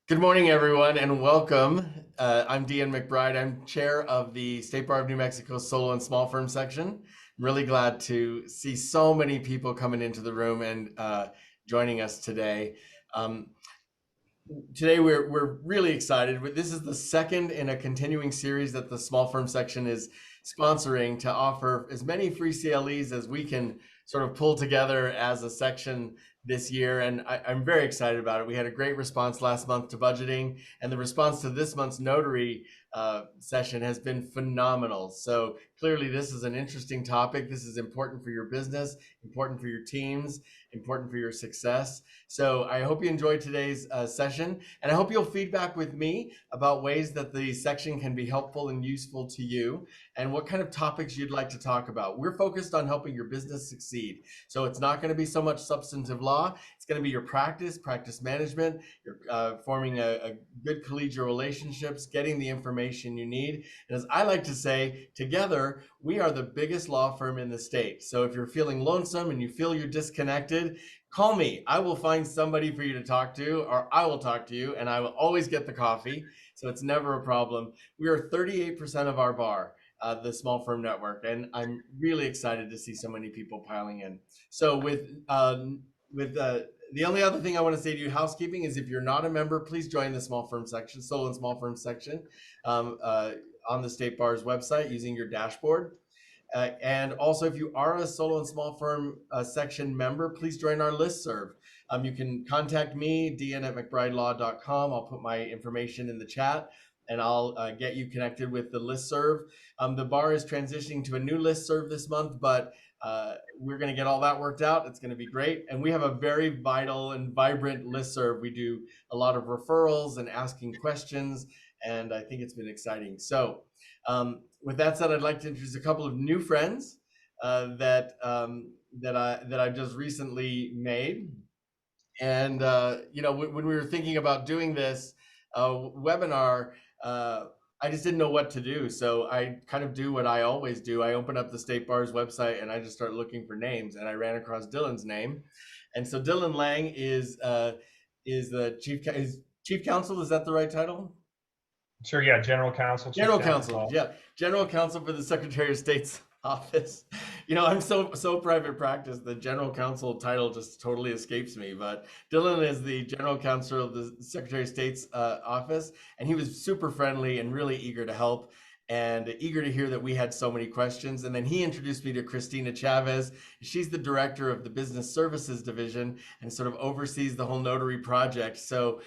Good morning, everyone, and welcome. I'm Dean McBride. I'm chair of the State Bar of New Mexico Solo and Small Firm section. I'm really glad to see so many people coming into the room and joining us today. Today we're really excited. This is the second in a continuing series that the Small Firm section is sponsoring to offer as many free CLEs as we can sort of pull together as a section this year, and I'm very excited about it. We had a great response last month to budgeting, and the response to this month's Notary session has been phenomenal. So clearly this is an interesting topic. This is important for your business, important for your teams, important for your success. So I hope you enjoyed today's session, and I hope you'll feedback with me about ways that the section can be helpful and useful to you, and what kind of topics you'd like to talk about. We're focused on helping your business succeed. So it's not going to be so much substantive law. It's going to be your practice management, your forming a good collegial relationships, getting the information you need. And as I like to say, together, we are the biggest law firm in the state. So if you're feeling lonesome and you feel you're disconnected, call me. I will find somebody for you to talk to, or I will talk to you, and I will always get the coffee. So it's never a problem. We are 38% of our bar. The small firm network, and I'm really excited to see so many people piling in. So the only other thing I want to say to you, housekeeping, is if you're not a member, please join the small firm section, solo and small firm section, on the State Bar's website using your dashboard. And also, if you are a solo and small firm section member, please join our listserv. You can contact me, dn@mcbridelaw.com. I'll put my information in the chat, and I'll get you connected with the listserv. The bar is transitioning to a new listserv this month, but we're going to get all that worked out. It's going to be great. And we have a very vital and vibrant listserv. We do a lot of referrals and asking questions, and I think it's been exciting. So with that said, I'd like to introduce a couple of new friends that I've just recently made. And when we were thinking about doing this webinar, I just didn't know what to do. So I kind of do what I always do. I open up the State Bar's website and I just start looking for names, and I ran across Dylan's name. And so Dylan Lang is the chief counsel. Is that the right title? Sure, yeah, General Counsel. General Counsel, yeah, General Counsel for the Secretary of State's office. I'm so private practice, the General Counsel title just totally escapes me. But Dylan is the General Counsel of the Secretary of State's office, and he was super friendly and really eager to help, and eager to hear that we had so many questions. And then he introduced me to Christina Chavez. She's the director of the Business Services Division and sort of oversees the whole Notary project. So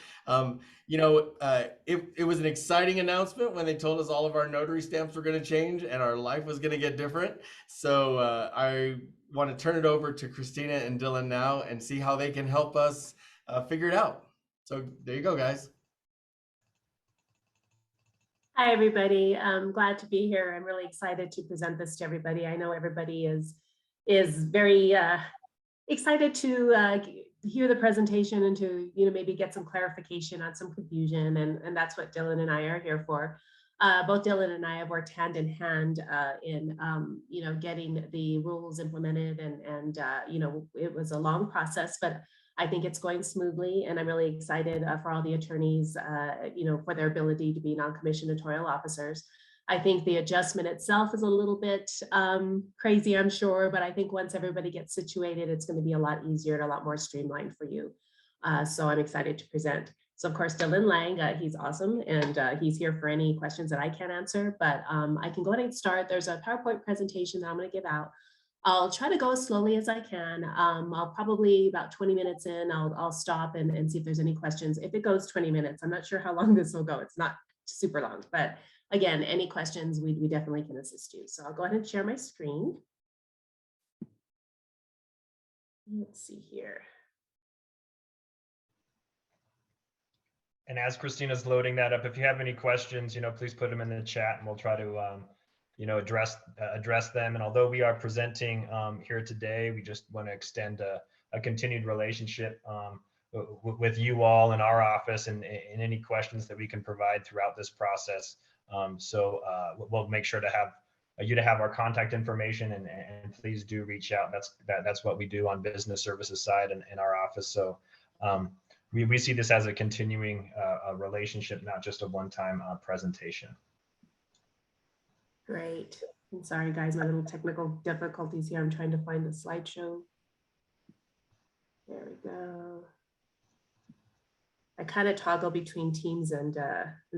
it was an exciting announcement when they told us all of our Notary stamps were going to change and our life was going to get different. So I want to turn it over to Christina and Dylan now and see how they can help us figure it out. So there you go, guys. Hi, everybody. I'm glad to be here. I'm really excited to present this to everybody. I know everybody is very excited to hear the presentation and to maybe get some clarification on some confusion, and that's what Dylan and I are here for. Both Dylan and I have worked hand in hand in getting the rules implemented, and it was a long process, but I think it's going smoothly, and I'm really excited for all the attorneys, for their ability to be non-commissioned notarial officers. I think the adjustment itself is a little bit crazy, I'm sure, but I think once everybody gets situated, it's going to be a lot easier and a lot more streamlined for you. So I'm excited to present. So of course, Dylan Lang, he's awesome, and he's here for any questions that I can't answer, but I can go ahead and start. There's a PowerPoint presentation that I'm going to give out. I'll try to go as slowly as I can. I'll probably about 20 minutes in, I'll stop and see if there's any questions. If it goes 20 minutes, I'm not sure how long this will go. It's not super long, but again, any questions, we definitely can assist you. So I'll go ahead and share my screen. Let's see here. And as Christina's loading that up, if you have any questions, please put them in the chat, and we'll try to address them. And although we are presenting here today, we just want to extend a continued relationship with you all in our office, and any questions that we can provide throughout this process. So we'll make sure to have you to have our contact information, and please do reach out. That's what we do on business services side in our office. So we see this as a continuing relationship, not just a one-time presentation. Great. I'm sorry, guys, my little technical difficulties here. I'm trying to find the slideshow. There we go. I kind of toggle between Teams and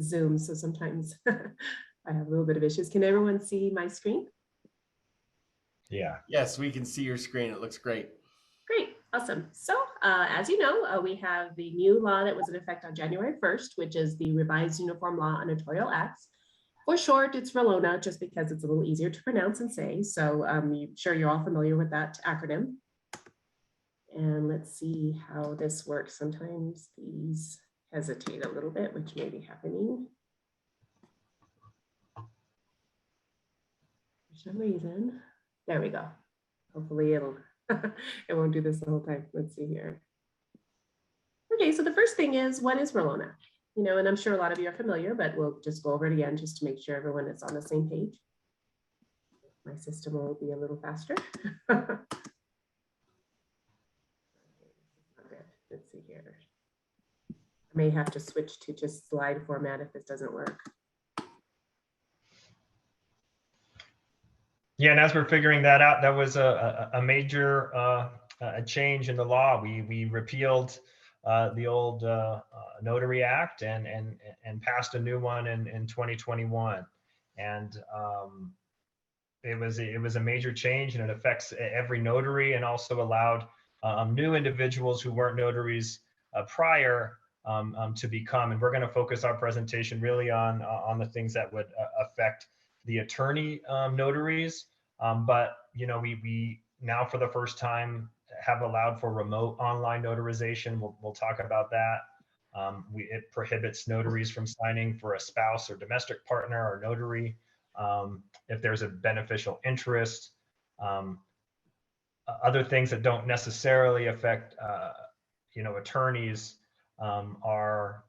Zoom, so sometimes I have a little bit of issues. Can everyone see my screen? Yeah. Yes, we can see your screen. It looks great. Great, awesome. So as you know, we have the new law that was in effect on January 1st, which is the Revised Uniform Law on Notarial Acts. For short, it's RLONA, just because it's a little easier to pronounce and say. So I'm sure you're all familiar with that acronym. And let's see how this works. Sometimes these hesitate a little bit, which may be happening for some reason. There we go. Hopefully it'll, it won't do this the whole time. Let's see here. Okay, so the first thing is, what is RLONA? You know, and I'm sure a lot of you are familiar, but we'll just go over it again just to make sure everyone is on the same page. My system will be a little faster. Okay, let's see here. I may have to switch to just slide format if this doesn't work. Yeah, and as we're figuring that out, that was a major change in the law. We repealed the old Notary Act and passed a new one in 2021, and it was a major change, and it affects every notary, and also allowed new individuals who weren't notaries prior to become. And we're going to focus our presentation really on the things that would affect the attorney notaries. But you know, we now for the first time have allowed for remote online notarization. We'll talk about that. It prohibits notaries from signing for a spouse or domestic partner or notary if there's a beneficial interest. Other things that don't necessarily affect you know, attorneys are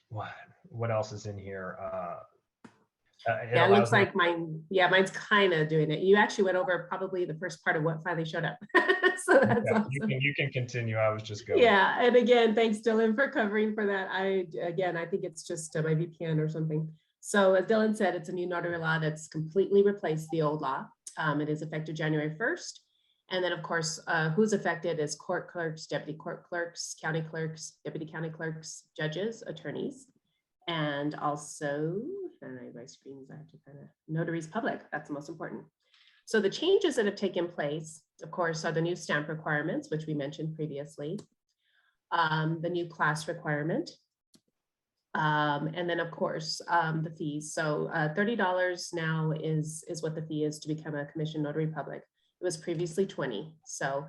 what else is in here? Yeah, it looks like mine. Yeah, mine's kind of doing it. You actually went over probably the first part of what finally showed up. So that's yeah, awesome. You can continue. I was just going. Yeah, and again, thanks Dylan for covering for that. I think it's just my VPN or something. So as Dylan said, it's a new notary law that's completely replaced the old law. It is effective January 1st. And then of course, who's affected is court clerks, deputy court clerks, county clerks, deputy county clerks, judges, attorneys, and also, my screens, I have to kind of, notaries public, that's the most important. So the changes that have taken place, of course, are the new stamp requirements, which we mentioned previously, the new class requirement, and then of course, the fees. So $30 now is what the fee is to become a commissioned notary public. It was previously $20. So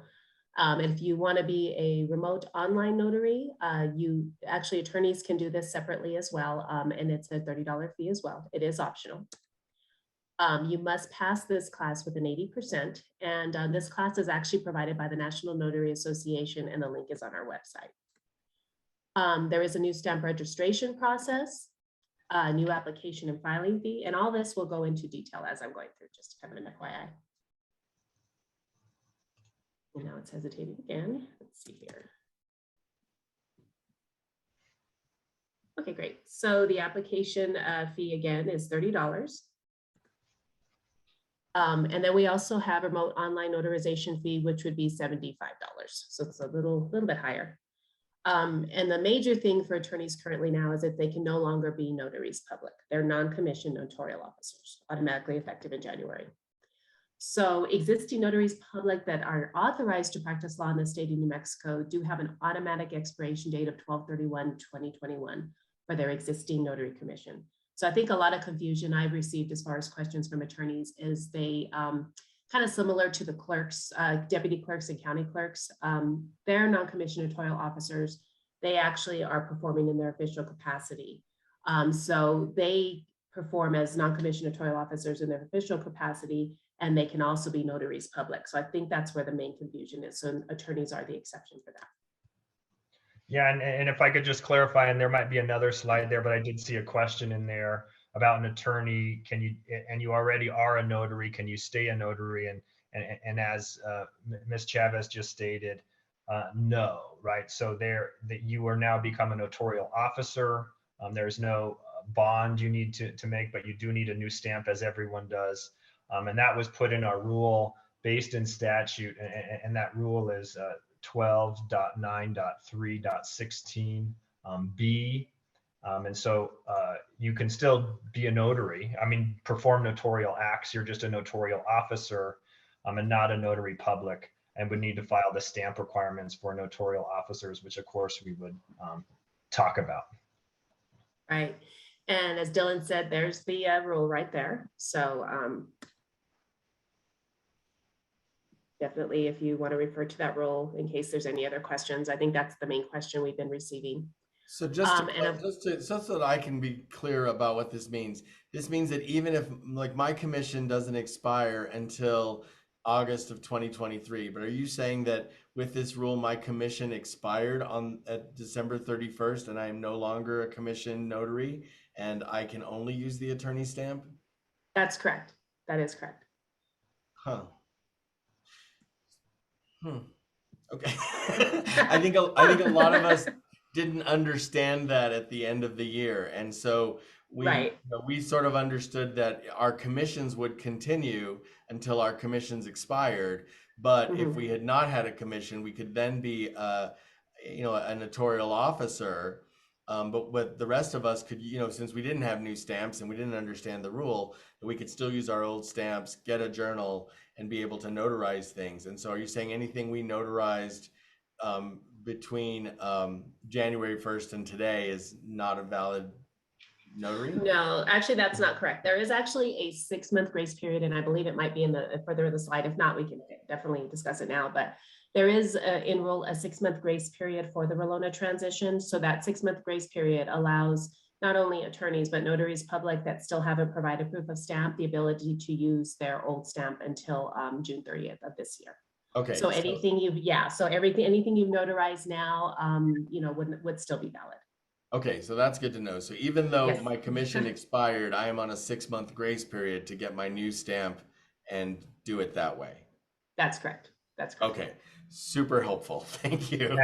if you want to be a remote online notary, attorneys can do this separately as well, and it's a $30 fee as well. It is optional. You must pass this class with an 80%, and this class is actually provided by the National Notary Association, and the link is on our website. There is a new stamp registration process, a new application and filing fee, and all this will go into detail as I'm going through, just kind of an FYI. And now it's hesitating again. Let's see here. Okay, great. So the application fee again is $30. And then we also have a remote online notarization fee, which would be $75. So it's a little bit higher. And the major thing for attorneys currently now is that they can no longer be notaries public. They're non-commissioned notarial officers, automatically effective in January. So existing notaries public that are authorized to practice law in the state of New Mexico do have an automatic expiration date of 12/31/2021 for their existing notary commission. So I think a lot of confusion I've received as far as questions from attorneys is they kind of similar to the clerks, deputy clerks and county clerks. They're non-commissioned notarial officers. They actually are performing in their official capacity. So they perform as non-commissioned notarial officers in their official capacity, and they can also be notaries public. So I think that's where the main confusion is. So attorneys are the exception for that. Yeah, and if I could just clarify, and there might be another slide there, but I did see a question in there about an attorney. Can you, and you already are a notary, can you stay a notary? And as Ms. Chavez just stated, No, right? So that you are now become a notarial officer. There's no bond you need to make, but you do need a new stamp, as everyone does. And that was put in our rule based in statute, and that rule is 12.9.3.16 B. And so you can still be a notary. I mean, perform notarial acts. You're just a notarial officer and not a notary public, and would need to file the stamp requirements for notarial officers, which of course we would talk about. Right. And as Dylan said, there's the rule right there. So definitely, if you want to refer to that rule in case there's any other questions, I think that's the main question we've been receiving. So just so that I can be clear about what this means that even if like my commission doesn't expire until August of 2023, but are you saying that with this rule, my commission expired at December 31st and I am no longer a commissioned notary and I can only use the attorney stamp? That's correct. That is correct. Huh. Okay. I think a lot of us didn't understand that at the end of the year, and so we sort of understood that our commissions would continue until our commissions expired. But if we had not had a commission, we could then be a notarial officer. But what the rest of us could, since we didn't have new stamps and we didn't understand the rule, we could still use our old stamps, get a journal, and be able to notarize things. And so are you saying anything we notarized between January 1st and today is not a valid notary? No, actually, that's not correct. There is actually a 6-month grace period, and I believe it might be in the further in the slide. If not, we can definitely discuss it now. But there is in rule a 6-month grace period for the Rolona transition. So that 6-month grace period allows not only attorneys, but notaries public that still haven't provided proof of stamp, the ability to use their old stamp until June 30th of this year. Okay. So anything anything you've notarized now, would still be valid. Okay, so that's good to know. So even though my commission expired, I am on a 6-month grace period to get my new stamp and do it that way. That's correct. That's correct. Okay, super helpful. Thank you.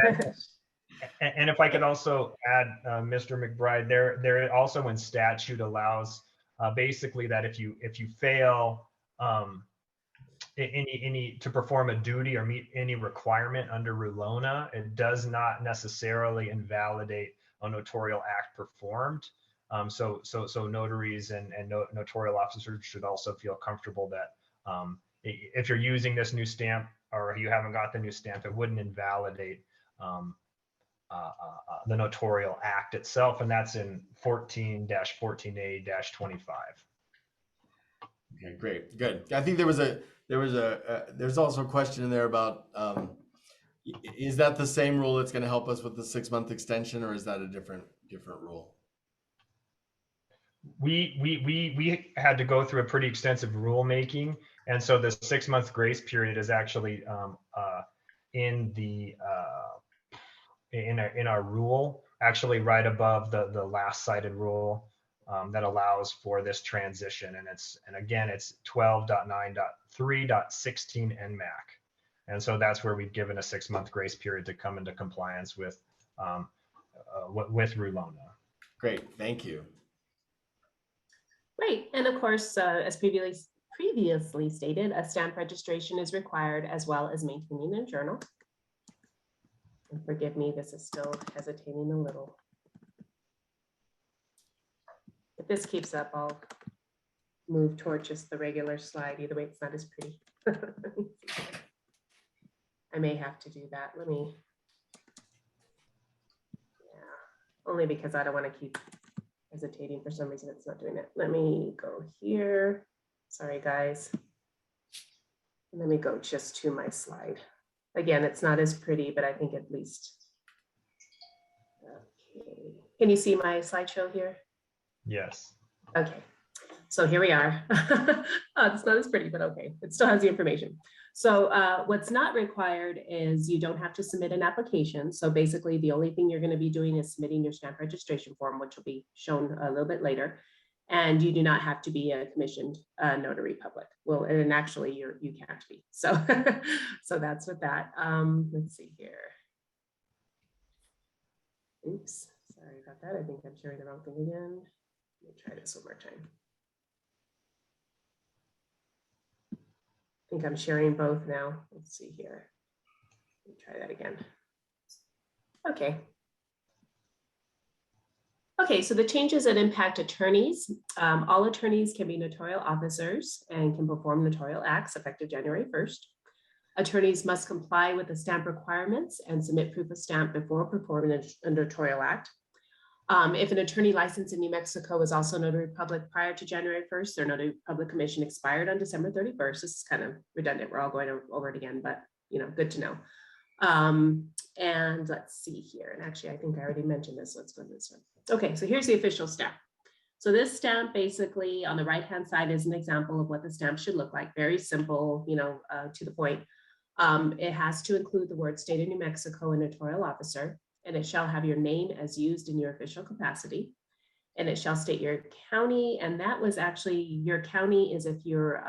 And if I could also add, Mr. McBride, there also in statute allows basically that if you fail any to perform a duty or meet any requirement under Rolona, it does not necessarily invalidate a notarial act performed. So notaries and notarial officers should also feel comfortable that if you're using this new stamp or you haven't got the new stamp, it wouldn't invalidate the notarial act itself, and that's in 14-14A-25. Okay, great, good. I think there's also a question in there about is that the same rule that's going to help us with the 6-month extension, or is that a different rule? We had to go through a pretty extensive rulemaking, and so the 6-month grace period is actually in our rule, actually right above the last cited rule that allows for this transition, and again it's 12.9.3.16 NMAC, and so that's where we've given a 6-month grace period to come into compliance with Rolona. Great, thank you. Right, and of course, as previously stated, a stamp registration is required as well as maintaining a journal. And forgive me, this is still hesitating a little. If this keeps up, I'll move toward just the regular slide. Either way, it's not as pretty. I may have to do that. Only because I don't want to keep hesitating. For some reason, it's not doing it. Let me go here. Sorry, guys. Let me go just to my slide. Again, it's not as pretty, but I think at least. Okay. Can you see my slideshow here? Yes. Okay. So here we are. It's not as pretty, but okay. It still has the information. So what's not required is you don't have to submit an application. So basically the only thing you're going to be doing is submitting your stamp registration form, which will be shown a little bit later. And you do not have to be a commissioned notary public. Well, and actually you can't be. So so that's with that. Let's see here. Oops, sorry about that. I think I'm sharing the wrong thing again. Let me try this one more time. I think I'm sharing both now. Let's see here. Let me try that again. Okay. Okay, so the changes that impact attorneys. All attorneys can be notarial officers and can perform notarial acts effective January 1st. Attorneys must comply with the stamp requirements and submit proof of stamp before performing a notarial act. If an attorney licensed in New Mexico is also notary public prior to January 1st, their notary public commission expired on December 31st. This is kind of redundant. We're all going over it again, but good to know. And let's see here. And actually, I think I already mentioned this. Let's go to this one. Okay, so here's the official stamp. So this stamp basically on the right-hand side is an example of what the stamp should look like. Very simple, to the point. It has to include the word state of New Mexico and notarial officer, and it shall have your name as used in your official capacity. And it shall state your county, and that was actually, your county is if you're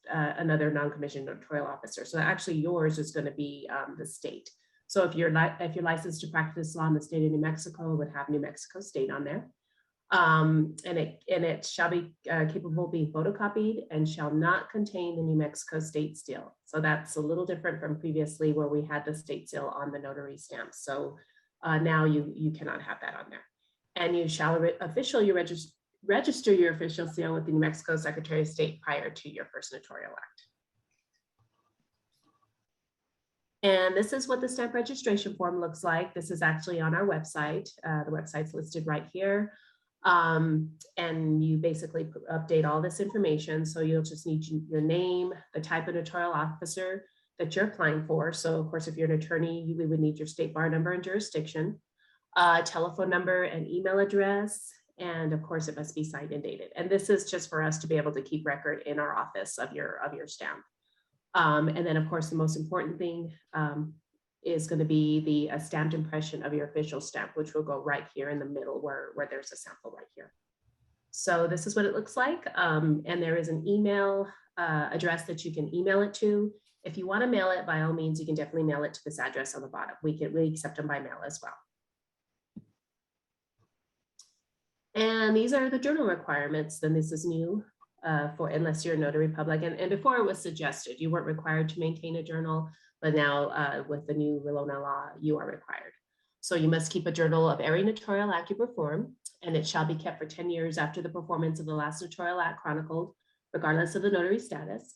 another non-commissioned notarial officer. So actually yours is going to be the state. So if you're licensed to practice law in the state of New Mexico, it would have New Mexico State on there. And it shall be capable of being photocopied and shall not contain the New Mexico State seal. So that's a little different from previously where we had the state seal on the notary stamp. So now you cannot have that on there. And you shall register your official seal with the New Mexico Secretary of State prior to your first notarial act. And this is what the stamp registration form looks like. This is actually on our website. The website's listed right here. And you basically update all this information. So you'll just need your name, the type of notarial officer that you're applying for. So of course, if you're an attorney, we would need your state bar number and jurisdiction, telephone number and email address. And of course, it must be signed and dated. And this is just for us to be able to keep record in our office of your stamp. And then of course, the most important thing is going to be the stamped impression of your official stamp, which will go right here in the middle where there's a sample right here. So this is what it looks like. And there is an email address that you can email it to. If you want to mail it, by all means, you can definitely mail it to this address on the bottom. We accept them by mail as well. And these are the journal requirements. Then this is new for unless you're a notary public. And before it was suggested, you weren't required to maintain a journal, but now with the new Relona law, you are required. So you must keep a journal of every notarial act you perform, and it shall be kept for 10 years after the performance of the last notarial act chronicled, regardless of the notary status.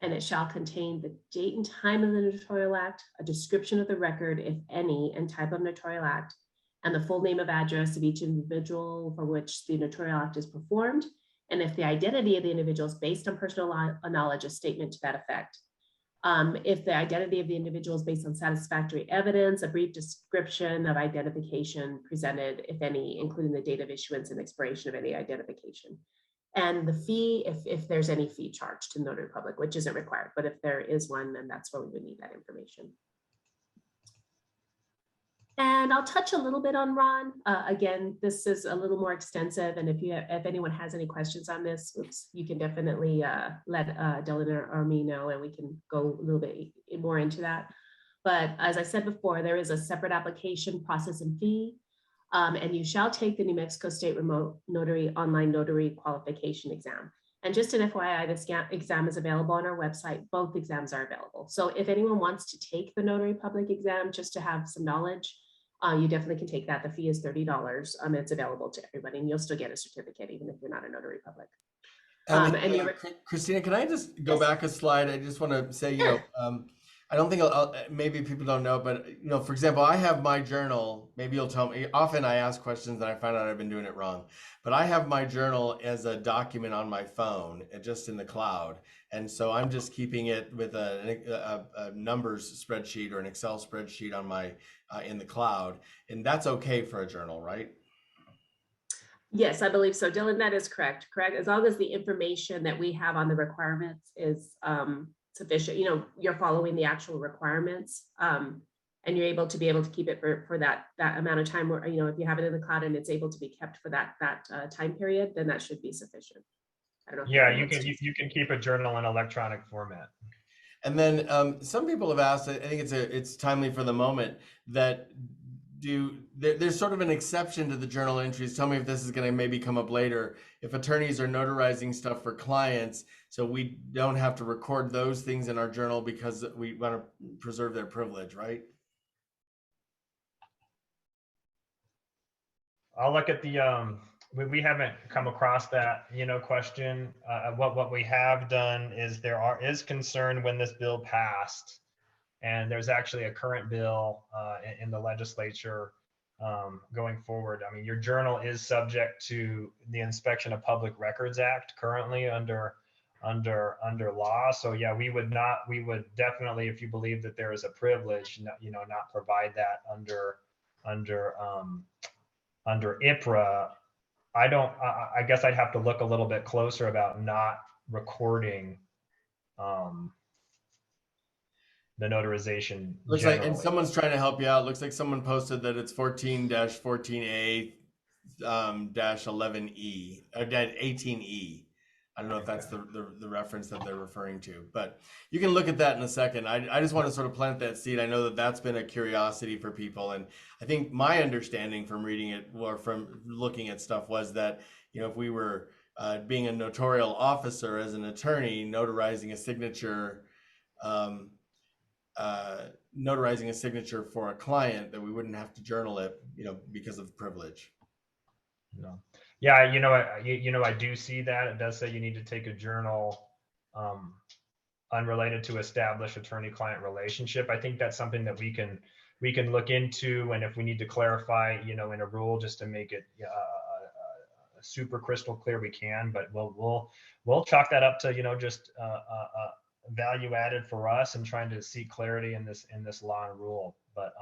And it shall contain the date and time of the notarial act, a description of the record, if any, and type of notarial act, and the full name of address of each individual for which the notarial act is performed. And if the identity of the individual is based on personal knowledge, a statement to that effect. If the identity of the individual is based on satisfactory evidence, a brief description of identification presented, if any, including the date of issuance and expiration of any identification. And the fee, if there's any fee charged to the notary public, which isn't required, but if there is one, then that's where we would need that information. And I'll touch a little bit on Ron. Again, this is a little more extensive. And if anyone has any questions on this, you can definitely let Dylan or me know, and we can go a little bit more into that. But as I said before, there is a separate application process and fee. And you shall take the New Mexico State Remote Notary Online Notary Qualification Exam. And just an FYI, this exam is available on our website. Both exams are available. So if anyone wants to take the Notary Public exam just to have some knowledge, you definitely can take that. The fee is $30. It's available to everybody, and you'll still get a certificate even if you're not a notary public. Christina, can I just go back a slide? I just want to say, I don't think maybe people don't know, but for example, I have my journal. Maybe you'll tell me. Often I ask questions and I find out I've been doing it wrong. But I have my journal as a document on my phone, just in the cloud, and so I'm just keeping it with a numbers spreadsheet or an Excel spreadsheet on my in the cloud, and that's okay for a journal, right? Yes, I believe so, Dylan. That is correct. Correct. As long as the information that we have on the requirements is sufficient, you're following the actual requirements, and you're able to keep it for that amount of time, where, if you have it in the cloud and it's able to be kept for that time period, then that should be sufficient. I don't know. Yeah, you can keep a journal in electronic format. And then some people have asked, I think it's timely for the moment, that there's sort of an exception to the journal entries. Tell me if this is going to maybe come up later. If attorneys are notarizing stuff for clients, so we don't have to record those things in our journal because we want to preserve their privilege, right? I'll look at the, we haven't come across that, question. What we have done is is concern when this bill passed, and there's actually a current bill in the legislature going forward. I mean, your journal is subject to the Inspection of Public Records Act currently under law. So yeah, we would definitely, if you believe that there is a privilege, not provide that under IPRA. I guess I'd have to look a little bit closer about not recording the notarization. Looks generally. like, and someone's trying to help you out. Looks like someone posted that it's 14-14A -11E or 18E. I don't know if that's the reference that they're referring to, but you can look at that in a second. I just want to sort of plant that seed. I know that that's been a curiosity for people, and I think my understanding from reading it or from looking at stuff was that, if we were being a notarial officer as an attorney, notarizing a signature for a client, that we wouldn't have to journal it, because of privilege. No. Yeah, I do see that. It does say you need to take a journal unrelated to establish attorney-client relationship. I think that's something that we can look into, and if we need to clarify, in a rule just to make it super crystal clear, we can. But we'll chalk that up to just value added for us and trying to seek clarity in this law and rule. But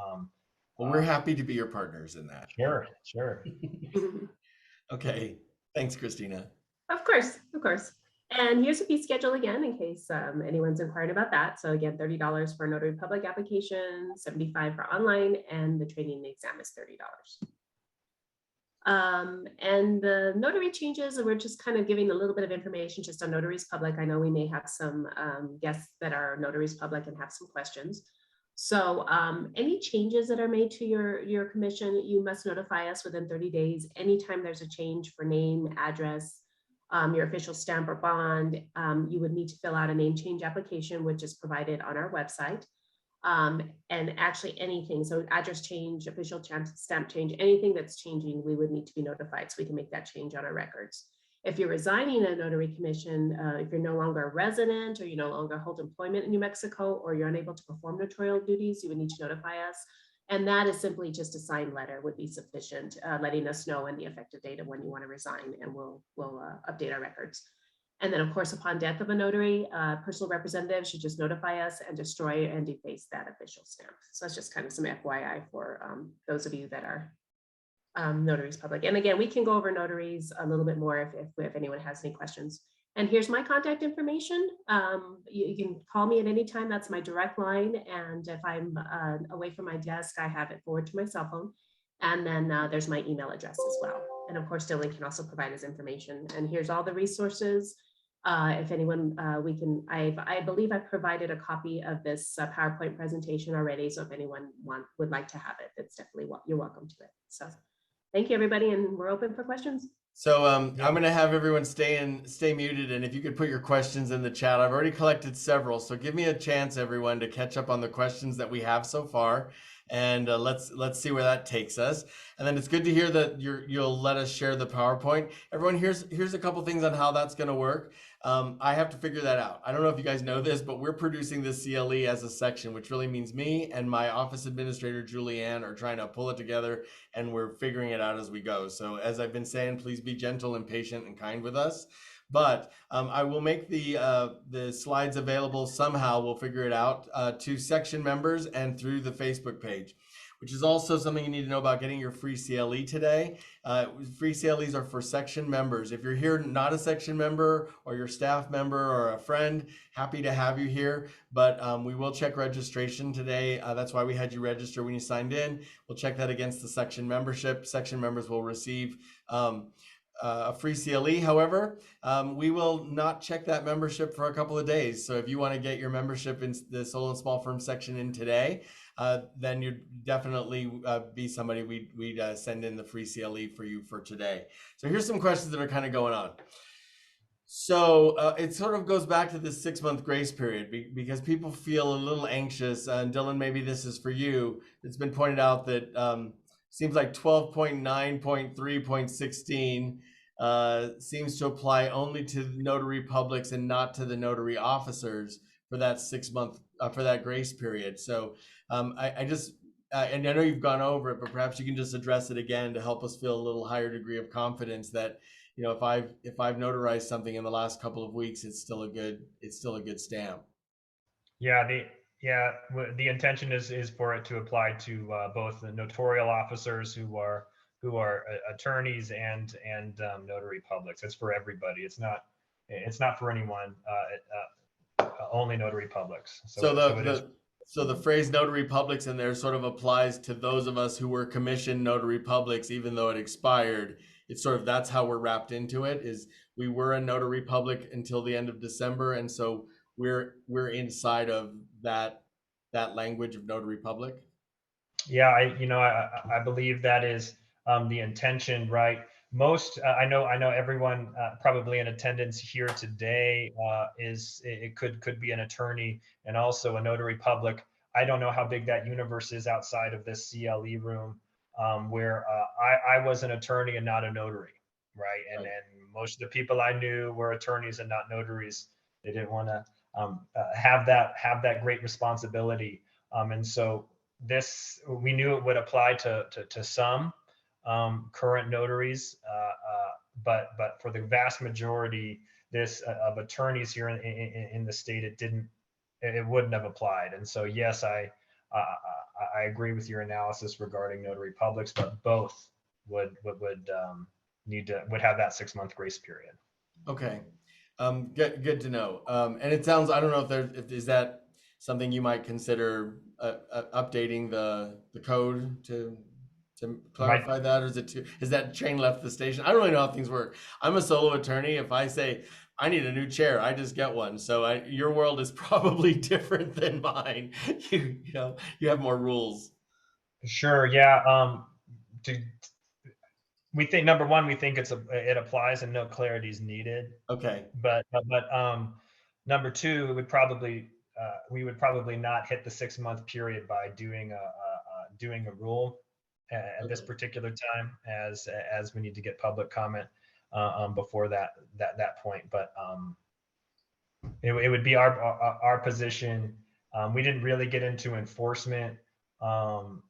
well, we're happy to be your partners in that. Sure. Okay, thanks, Christina. Of course. And here's a fee schedule again, in case anyone's inquiring about that. So again, $30 for notary public application, $75 for online, and the training exam is $30. And the notary changes, we're just kind of giving a little bit of information just on notaries public. I know we may have some guests that are notaries public and have some questions. So any changes that are made to your commission, you must notify us within 30 days. Anytime there's a change for name, address, your official stamp or bond, you would need to fill out a name change application, which is provided on our website. And actually anything, so address change, official stamp change, anything that's changing, we would need to be notified so we can make that change on our records. If you're resigning a notary commission, if you're no longer a resident or you no longer hold employment in New Mexico, or you're unable to perform notarial duties, you would need to notify us. And that is simply just a signed letter would be sufficient, letting us know when the effective date of when you want to resign, and we'll update our records. And then of course, upon death of a notary, personal representative should just notify us and destroy and deface that official stamp. So that's just kind of some FYI for those of you that are notaries public. And again, we can go over notaries a little bit more if anyone has any questions. And here's my contact information. You can call me at any time. That's my direct line. And if I'm away from my desk, I have it forward to my cell phone. And then there's my email address as well. And of course, Dylan can also provide his information. And here's all the resources. If anyone, I believe I've provided a copy of this PowerPoint presentation already. So if anyone would like to have it, it's definitely, you're welcome to it. So thank you, everybody. And we're open for questions. So I'm going to have everyone stay muted. And if you could put your questions in the chat, I've already collected several. So give me a chance, everyone, to catch up on the questions that we have so far. And let's see where that takes us. And then it's good to hear that you'll let us share the PowerPoint. Everyone, here's a couple things on how that's going to work. I have to figure that out. I don't know if you guys know this, but we're producing this CLE as a section, which really means me and my office administrator, Julianne, are trying to pull it together, and we're figuring it out as we go. So as I've been saying, please be gentle and patient and kind with us. But I will make the slides available somehow. We'll figure it out to section members and through the Facebook page, which is also something you need to know about getting your free CLE today. Free CLEs are for section members. If you're here not a section member, or your staff member or a friend, happy to have you here. But we will check registration today. That's why we had you register when you signed in. We'll check that against the section membership. Section members will receive a free CLE. However, we will not check that membership for a couple of days. So if you want to get your membership in the solo and small firm section in today, then you'd definitely be somebody we'd send in the free CLE for you for today. So here's some questions that are kind of going on. So it sort of goes back to this 6-month grace period because people feel a little anxious. And Dylan, maybe this is for you. It's been pointed out that seems like 12.9.3.16 seems to apply only to notary publics and not to the notary officers for that 6-month for that grace period. So I just and I know you've gone over it, but perhaps you can just address it again to help us feel a little higher degree of confidence that, you know, if I've notarized something in the last couple of weeks, it's still a good stamp. Yeah, the intention is for it to apply to both the notarial officers who are attorneys and notary publics. It's for everybody. It's not for anyone. Only notary publics. So the phrase notary publics in there sort of applies to those of us who were commissioned notary publics, even though it expired. It's sort of, that's how we're wrapped into it, is we were a notary public until the end of December. And so we're inside of that language of notary public. Yeah, I believe that is the intention, right? Most I know everyone probably in attendance here today could be an attorney and also a notary public. I don't know how big that universe is outside of this CLE room, where I was an attorney and not a notary, right? And most of the people I knew were attorneys and not notaries. They didn't want to have that great responsibility, and so this, we knew it would apply to some current notaries, but for the vast majority of attorneys here in the state, it wouldn't have applied. And so yes, I agree with your analysis regarding notary publics, but both would have that 6-month grace period. Okay, good to know. And it sounds, I don't know if is that something you might consider updating the code to clarify that, or is that train left the station? I don't really know how things work. I'm a solo attorney. If I say I need a new chair, I just get one. So your world is probably different than mine. You have more rules. Sure. Yeah. We think, number one, we think it applies and no clarity is needed. Okay. But number two, we would probably not hit the 6-month period by doing a rule at this particular time, as we need to get public comment before that point. But it would be our position. We didn't really get into enforcement of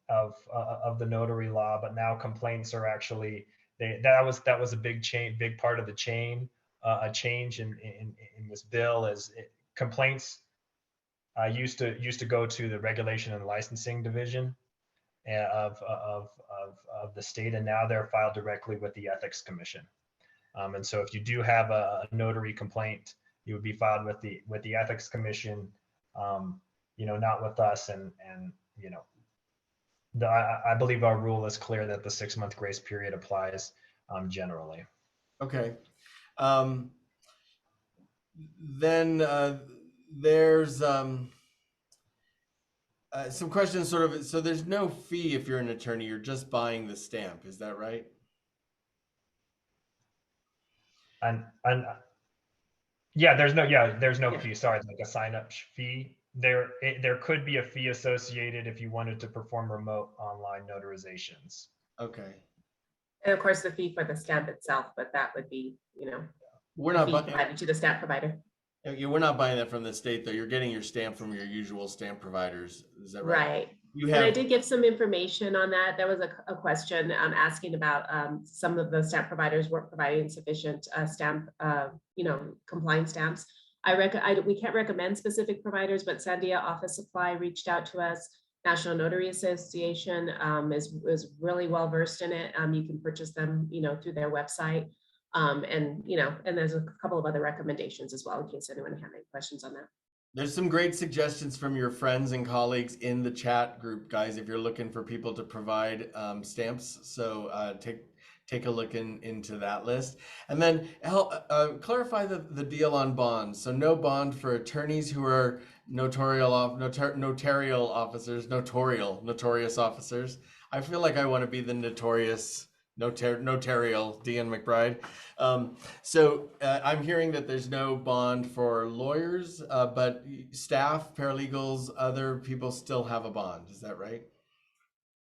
the notary law, but now complaints are actually that was a big part of the chain. A change in this bill is complaints used to go to the regulation and licensing division of the state, and now they're filed directly with the ethics commission. And so if you do have a notary complaint, you would be filed with the ethics commission, not with us. And I believe our rule is clear that the 6-month grace period applies generally. Okay. Then there's some questions sort of, so there's no fee if you're an attorney, you're just buying the stamp. Is that right? And yeah, there's no fee. Sorry, like a sign up fee. There could be a fee associated if you wanted to perform remote online notarizations. Okay. And of course, the fee for the stamp itself, but that would be, we're not provided to the stamp provider. We're not buying that from the state, though. You're getting your stamp from your usual stamp providers. Is that right? Right. And I did give some information on that. There was a question asking about some of the stamp providers weren't providing sufficient stamp, compliance stamps. We can't recommend specific providers, but Sandia Office Supply reached out to us. National Notary Association is really well versed in it. You can purchase them, through their website. And there's a couple of other recommendations as well, in case anyone had any questions on that. There's some great suggestions from your friends and colleagues in the chat group, guys, if you're looking for people to provide stamps. So take a look into that list. And then clarify the deal on bonds. So no bond for attorneys who are notarial officers, notorious officers. I feel like I want to be the notorious notarial Dean McBride. I'm hearing that there's no bond for lawyers, but staff, paralegals, other people still have a bond. Is that right?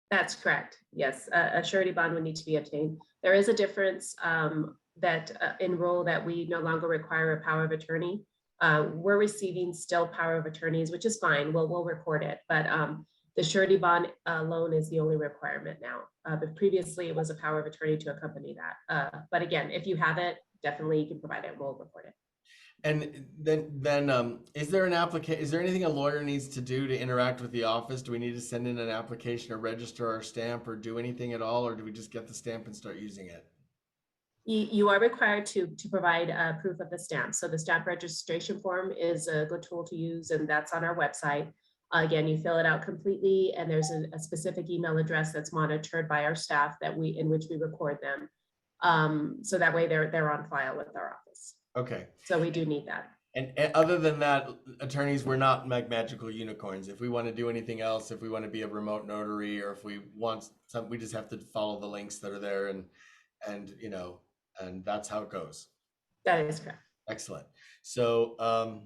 That's correct. Yes, a surety bond would need to be obtained. There is a difference in role that we no longer require a power of attorney. We're receiving still power of attorneys, which is fine. We'll record it, but the surety bond loan is the only requirement now. But previously, it was a power of attorney to accompany that. But again, if you have it, definitely you can provide it. We'll record it. And then is there an application? Is there anything a lawyer needs to do to interact with the office? Do we need to send in an application or register our stamp or do anything at all, or do we just get the stamp and start using it? You are required to provide proof of the stamp. So the stamp registration form is a good tool to use, and that's on our website. Again, you fill it out completely, and there's a specific email address that's monitored by our staff in which we record them. So that way they're on file with our office. Okay. So we do need that. And other than that, attorneys, we're not magical unicorns. If we want to do anything else, if we want to be a remote notary, or if we want some, we just have to follow the links that are there, and that's how it goes. That is correct. Excellent. So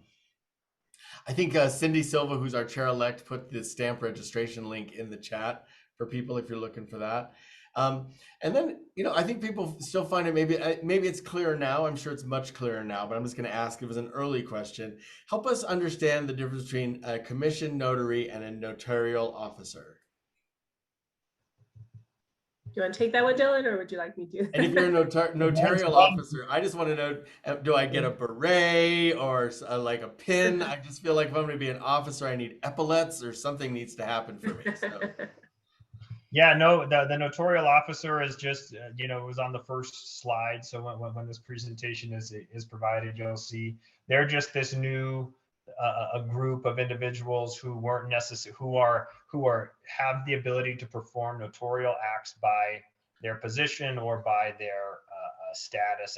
I think Cindy Silva, who's our chair-elect, put the stamp registration link in the chat for people if you're looking for that. And then, I think people still find it, maybe it's clearer now. I'm sure it's much clearer now, but I'm just going to ask, it was an early question. Help us understand the difference between a commissioned notary and a notarial officer. Do you want to take that one, Dylan, or would you like me to? And if you're a notarial officer, I just want to know, do I get a beret or like a pin? I just feel like if I'm going to be an officer, I need epaulets or something needs to happen for me. So. Yeah, no, the notarial officer is just, it was on the first slide. So when this presentation is provided, you'll see they're just this new a group of individuals who weren't necessary, who have the ability to perform notarial acts by their position or by their status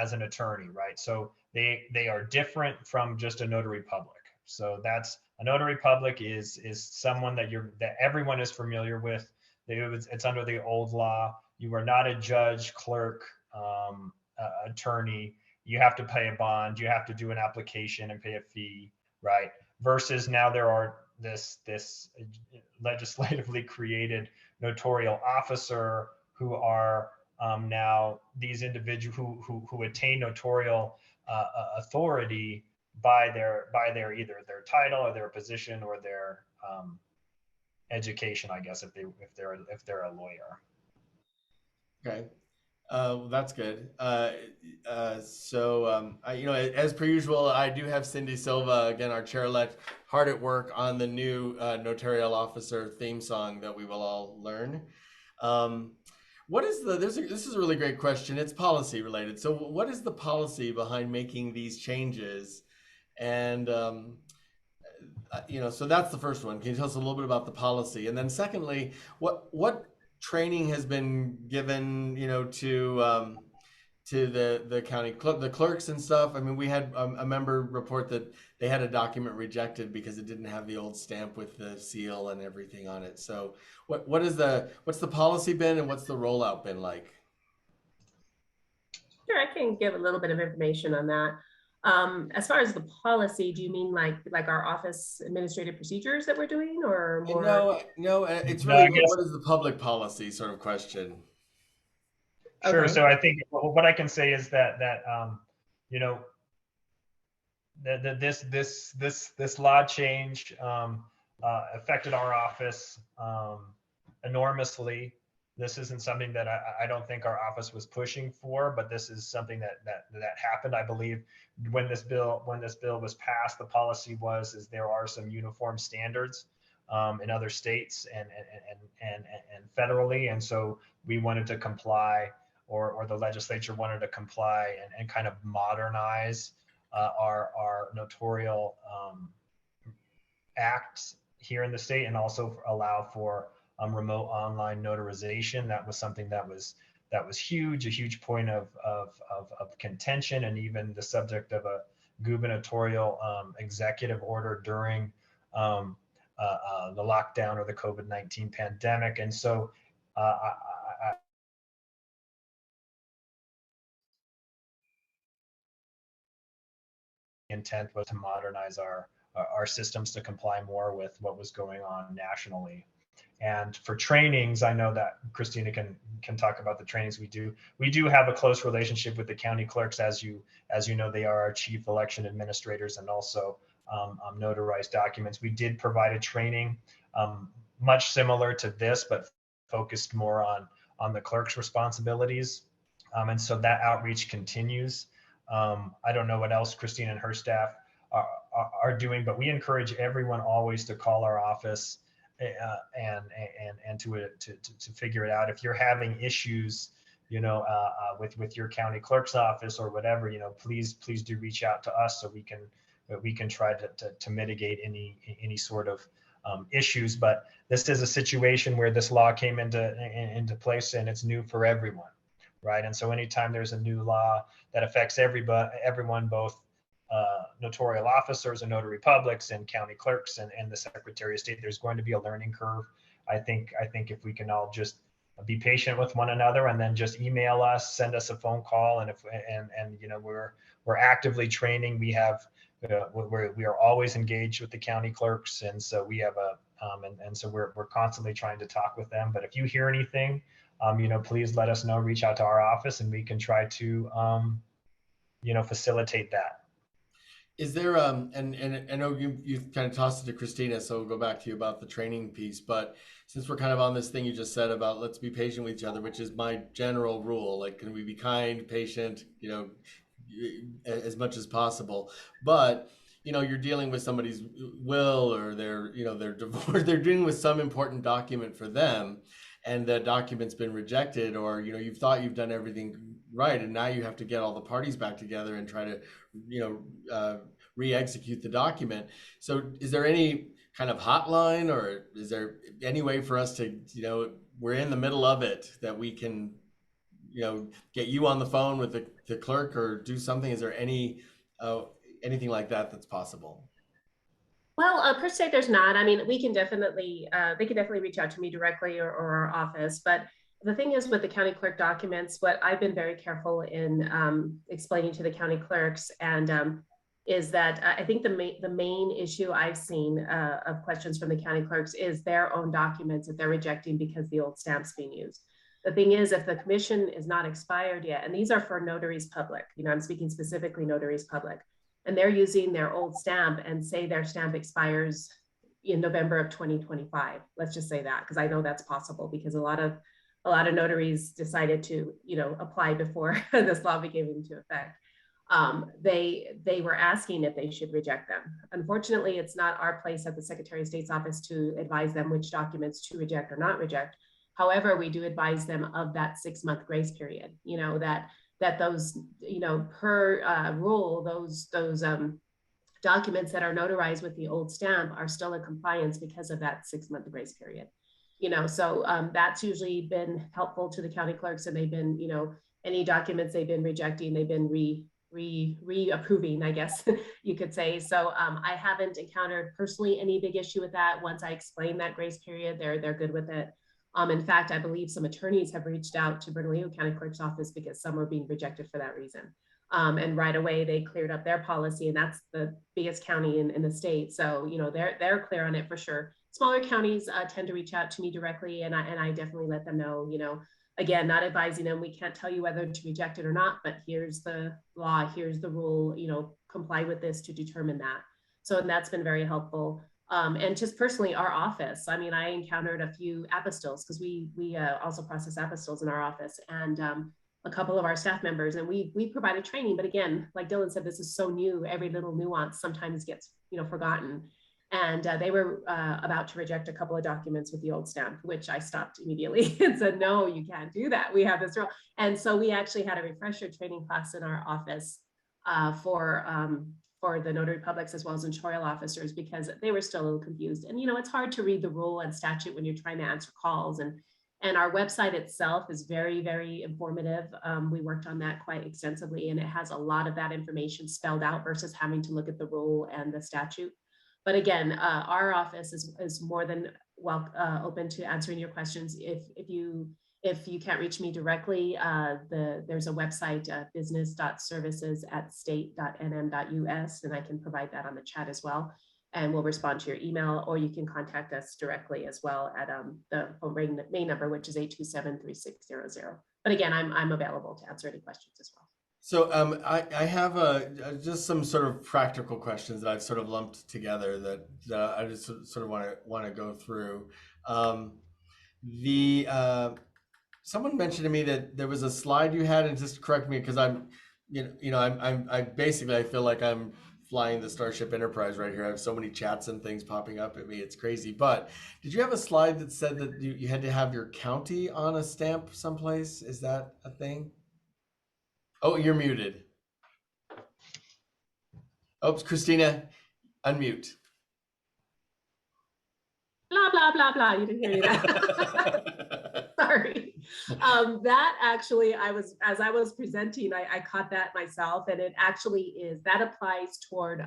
as an attorney, right? So they are different from just a notary public. So that's a notary public is someone that everyone is familiar with. It's under the old law. You are not a judge, clerk, attorney. You have to pay a bond. You have to do an application and pay a fee, right? Versus now there are this legislatively created notarial officer who are now these individuals who attain notarial authority by their either their title or their position or their education, I guess, if they're a lawyer. Okay. That's good. As per usual, I do have Cindy Silva, again, our chair-elect, hard at work on the new notarial officer theme song that we will all learn. This is a really great question. It's policy related. So what is the policy behind making these changes? And, so that's the first one. Can you tell us a little bit about the policy? And then secondly, what training has been given, to the county the clerks and stuff? I mean, we had a member report that they had a document rejected because it didn't have the old stamp with the seal and everything on it. So what's the policy been and what's the rollout been like? Sure, I can give a little bit of information on that. As far as the policy, do you mean like our office administrative procedures that we're doing, or more? No, it's really what is the public policy sort of question. Sure. Okay. So I think what I can say is that this law change affected our office enormously. This isn't something that I don't think our office was pushing for, but this is something that happened. I believe when this bill was passed, the policy is there are some uniform standards in other states and federally, and so we wanted to comply, or the legislature wanted to comply and kind of modernize our notarial acts here in the state, and also allow for remote online notarization. That was something that was that was huge, a huge point of contention, and even the subject of a gubernatorial executive order during the lockdown or the COVID-19 pandemic. And so intent was to modernize our systems to comply more with what was going on nationally. And for trainings, I know that Christina can talk about the trainings we do. We do have a close relationship with the county clerks, as you know, they are our chief election administrators and also notarize documents. We did provide a training much similar to this, but focused more on the clerk's responsibilities. And so that outreach continues. I don't know what else Christina and her staff are doing, but we encourage everyone always to call our office and to figure it out. If you're having issues, you know, with your county clerk's office or whatever, you know, please do reach out to us so we can try to mitigate any sort of issues. But this is a situation where this law came into place and it's new for everyone, right? And so anytime there's a new law that affects everyone, both notarial officers and notary publics and county clerks and the Secretary of State, there's going to be a learning curve. I think if we can all just be patient with one another and then just email us, send us a phone call, and you know, we're actively training. We have we are always engaged with the county clerks, and so we have and so we're constantly trying to talk with them. But if you hear anything, you know, please let us know. Reach out to our office, and we can try to you know, facilitate that. Is there and I know you kind of tossed it to Christina, so we'll go back to you about the training piece. But since we're kind of on this thing you just said about let's be patient with each other, which is my general rule, like, can we be kind, patient, you know, as much as possible. But you know, you're dealing with somebody's will, or they're, you know, they're divorced, they're dealing with some important document for them, and the document's been rejected, or you know, you've thought you've done everything right, and now you have to get all the parties back together and try to, you know, re-execute the document. So is there any kind of hotline, or is there any way for us to, you know, we're in the middle of it, that we can, you know, get you on the phone with the clerk or do something? Is there any anything like that that's possible? Well, per se, there's not. I mean, we can definitely, they can definitely reach out to me directly, or our office. But the thing is with the county clerk documents, what I've been very careful in explaining to the county clerks, and is that I think the main issue I've seen of questions from the county clerks is their own documents that they're rejecting because the old stamp's being used. The thing is, if the commission is not expired yet, and these are for notaries public, you know, I'm speaking specifically notaries public, and they're using their old stamp, and say their stamp expires in November of 2025. Let's just say that, because I know that's possible, because a lot of notaries decided to, you know, apply before this law became into effect. They were asking if they should reject them. Unfortunately, it's not our place at the Secretary of State's office to advise them which documents to reject or not reject. However, we do advise them of that 6-month grace period, you know, that those, you know, per rule, those documents that are notarized with the old stamp are still in compliance because of that 6-month grace period. You know, so that's usually been helpful to the county clerks, and they've been, you know, any documents they've been rejecting, they've been reapproving, I guess you could say. So I haven't encountered personally any big issue with that. Once I explain that grace period, they're good with it. In fact, I believe some attorneys have reached out to Bernalillo County Clerk's office because some were being rejected for that reason. And right away they cleared up their policy, and that's the biggest county in the state. So, you know, they're clear on it for sure. Smaller counties tend to reach out to me directly, and I definitely let them know, you know, again, not advising them, we can't tell you whether to reject it or not, but here's the law, here's the rule, you know, comply with this to determine that. So, and that's been very helpful. And just personally, our office, I mean, I encountered a few apostilles, because we also process apostilles in our office, and a couple of our staff members, and we provided training. But again, like Dylan said, this is so new, every little nuance sometimes gets, you know, forgotten. And they were about to reject a couple of documents with the old stamp, which I stopped immediately and said, no, you can't do that. We have this rule. And so we actually had a refresher training class in our office for the notary publics as well as notarial officers, because they were still a little confused. And, you know, it's hard to read the rule and statute when you're trying to answer calls, and And our website itself is very, very informative. We worked on that quite extensively, and it has a lot of that information spelled out versus having to look at the rule and the statute. But again, our office is more than open to answering your questions. If you can't reach me directly, there's a website, business.services@state.nm.us, and I can provide that on the chat as well. And we'll respond to your email, or you can contact us directly as well at the main number, which is 827-3600. But again, I'm available to answer any questions as well. So I have just some sort of practical questions that I've sort of lumped together that I just sort of want to go through. Someone mentioned to me that there was a slide you had, and just correct me because I basically I feel like I'm flying the Starship Enterprise right here. I have so many chats and things popping up at me, it's crazy. But did you have a slide that said that you had to have your county on a stamp someplace? Is that a thing? Oh, you're muted. Oops, Christina, unmute. Blah, blah, blah, blah. You didn't hear me that. Sorry. That actually, as I was presenting, I caught that myself, and it actually that applies toward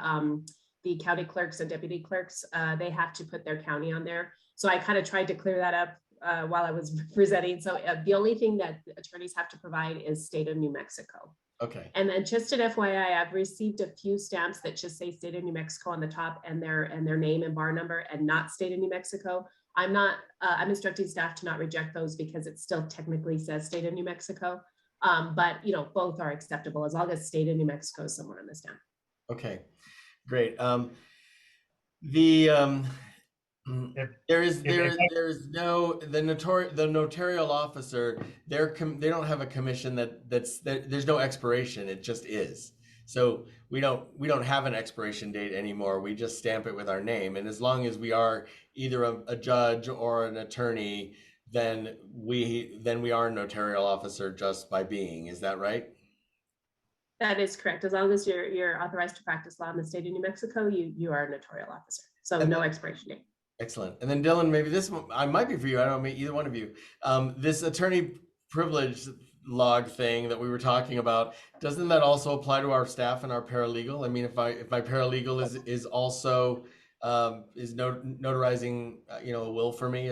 the county clerks and deputy clerks. They have to put their county on there. So I kind of tried to clear that up while I was presenting. So the only thing that attorneys have to provide is state of New Mexico. Okay. And then just an FYI, I've received a few stamps that just say state of New Mexico on the top and their name and bar number, and not state of New Mexico. I'm instructing staff to not reject those because it still technically says state of New Mexico. But both are acceptable as long as state of New Mexico is somewhere on the stamp. Okay, great. The notarial officer, they don't have a commission there's no expiration, it just is. So we don't have an expiration date anymore. We just stamp it with our name, and as long as we are either a judge or an attorney, then we are a notarial officer just by being. Is that right? That is correct. As long as you're authorized to practice law in the state of New Mexico, you are a notarial officer. So no expiration date. Excellent. And then Dylan, maybe this one I might be for you. I don't know, either one of you. This attorney privilege log thing that we were talking about, doesn't that also apply to our staff and our paralegal? I mean, if my paralegal is also notarizing, a will for me,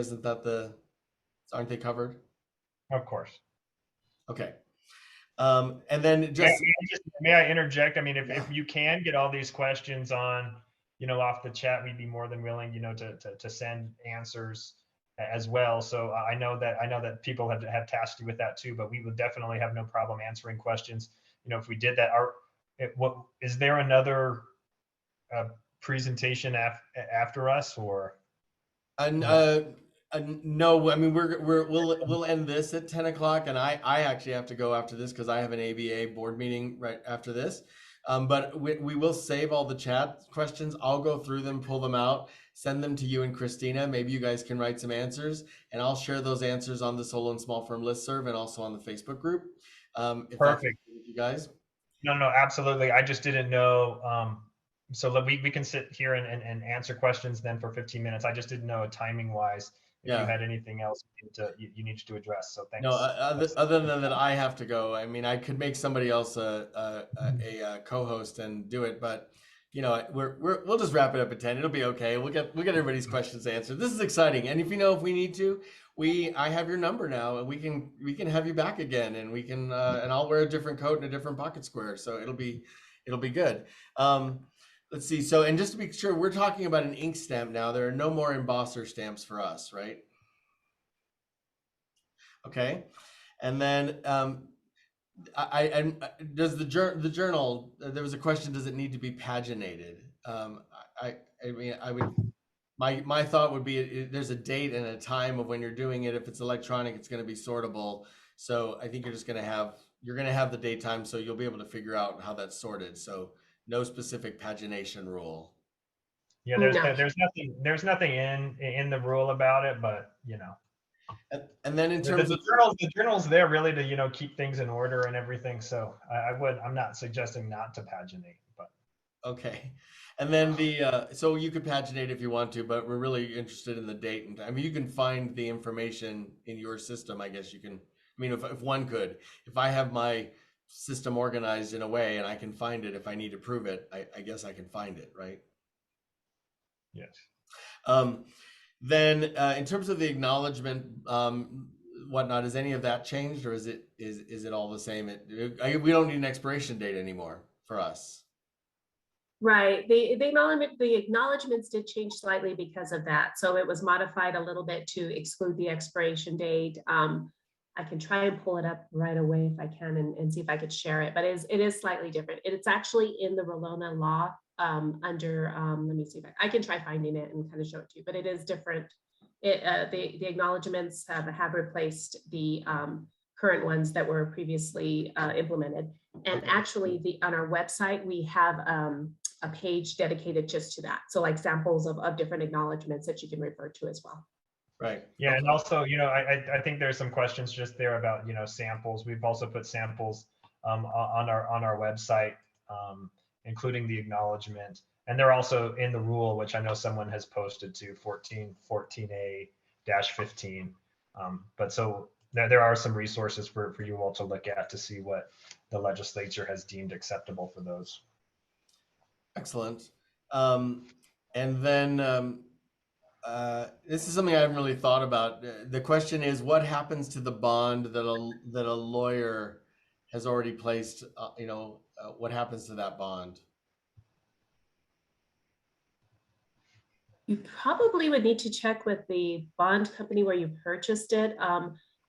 aren't they covered? Of course. Okay. And then may I interject? I mean, if you can get all these questions on, off the chat, we'd be more than willing, to send answers as well. So I know that people have tasked you with that too, but we would definitely have no problem answering questions. If we did that, is there another presentation after us, or? No, I mean we'll end this at 10 o'clock, and I actually have to go after this because I have an ABA board meeting right after this. But we will save all the chat questions. I'll go through them, pull them out, send them to you and Christina. Maybe you guys can write some answers, and I'll share those answers on the Solo and Small Firm listserv and also on the Facebook group. If Perfect. You guys. No, absolutely. I just didn't know. So we can sit here and answer questions then for 15 minutes. I just didn't know timing wise if you had anything else you needed to address. So thanks. No, other than that, I have to go. I mean, I could make somebody else a co-host and do it, but we'll just wrap it up at 10. It'll be okay. We'll get everybody's questions answered. This is exciting, and if we need to, I have your number now, and we can have you back again, and we can and I'll wear a different coat and a different pocket square, so it'll be good. Let's see. So, and just to be sure, we're talking about an ink stamp now. There are no more embosser stamps for us, right? Okay. And then does the journal, there was a question, does it need to be paginated? My thought would be there's a date and a time of when you're doing it. If it's electronic, it's going to be sortable. So I think you're going to have the date time, so you'll be able to figure out how that's sorted. So no specific pagination rule. Yeah, there's nothing in the rule about it, but And then in terms of the journal's there really to keep things in order and everything. So I'm not suggesting not to paginate, but Okay. And then so you could paginate if you want to, but we're really interested in the date and time. I mean, you can find the information in your system. I guess you can, I mean, if one could, if I have my system organized in a way and I can find it, if I need to prove it, I guess I can find it, right? Yes. Um, then in terms of the acknowledgement, whatnot, has any of that changed, or is it all the same? We don't need an expiration date anymore for us. Right. The acknowledgements did change slightly because of that. So it was modified a little bit to exclude the expiration date. I can try and pull it up right away if I can and see if I could share it, but it is slightly different. It's actually in the Rolona law under, let me see if I can try finding it and kind of show it to you, but it is different. The acknowledgements have replaced the current ones that were previously implemented. And actually on our website, we have a page dedicated just to that. So like samples of different acknowledgements that you can refer to as well. Right. Yeah, Okay. and also, I think there's some questions just there about, samples. We've also put samples on our website, including the acknowledgement. And they're also in the rule, which I know someone has posted to 14A-15. But so there are some resources for you all to look at to see what the legislature has deemed acceptable for those. Excellent. And then this is something I haven't really thought about. The question is, what happens to the bond that a lawyer has already placed? What happens to that bond? You probably would need to check with the bond company where you purchased it.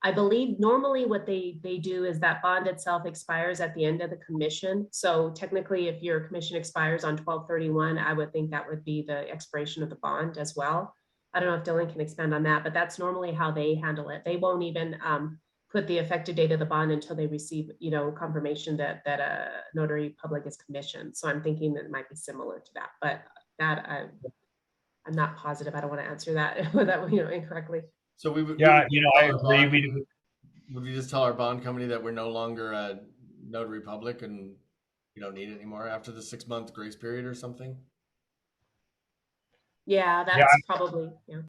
I believe normally what they do is that bond itself expires at the end of the commission. So technically, if your commission expires on 12/31, I would think that would be the expiration of the bond as well. I don't know if Dylan can expand on that, but that's normally how they handle it. They won't even put the effective date of the bond until they receive, confirmation that a notary public is commissioned. So I'm thinking that it might be similar to that, but that I'm not positive. I don't want to answer that incorrectly. So we would. Yeah, We would I tell our agree. bond- would we just tell our bond company that we're no longer a notary public and we don't need it anymore after the 6-month grace period or something? Yeah, that's probably, yeah.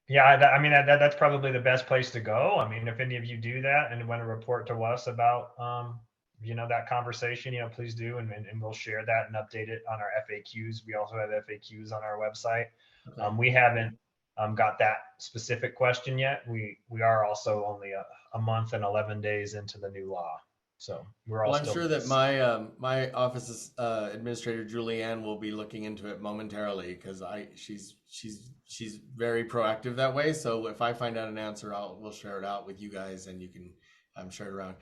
Yeah, I mean, that's probably the best place to go. I mean, if any of you do that and want to report to us about, that conversation, please do, and we'll share that and update it on our FAQs. We also have FAQs on our website. Okay. We haven't got that specific question yet. We are also only a month and 11 days into the new law, so we're all. Well, I'm sure that my office's administrator Julianne will be looking into it momentarily because she's very proactive that way. So if I find out an answer, we'll share it out with you guys, and you can share it around.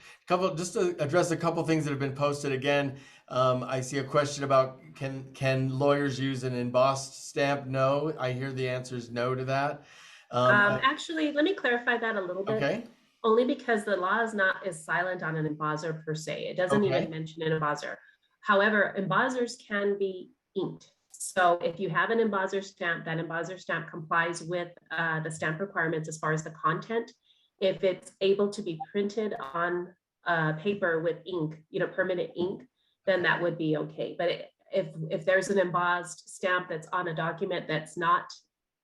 Just to address a couple things that have been posted again. I see a question about can lawyers use an embossed stamp? No, I hear the answer is no to that. Actually, let me clarify that a little bit. Okay. Only because the law is silent on an embosser per se. It doesn't Okay. even mention an embosser. However, embossers can be inked. So if you have an embosser stamp, that embosser stamp complies with the stamp requirements as far as the content. If it's able to be printed on paper with ink, permanent ink, then that would be okay. But if there's an embossed stamp that's on a document that's not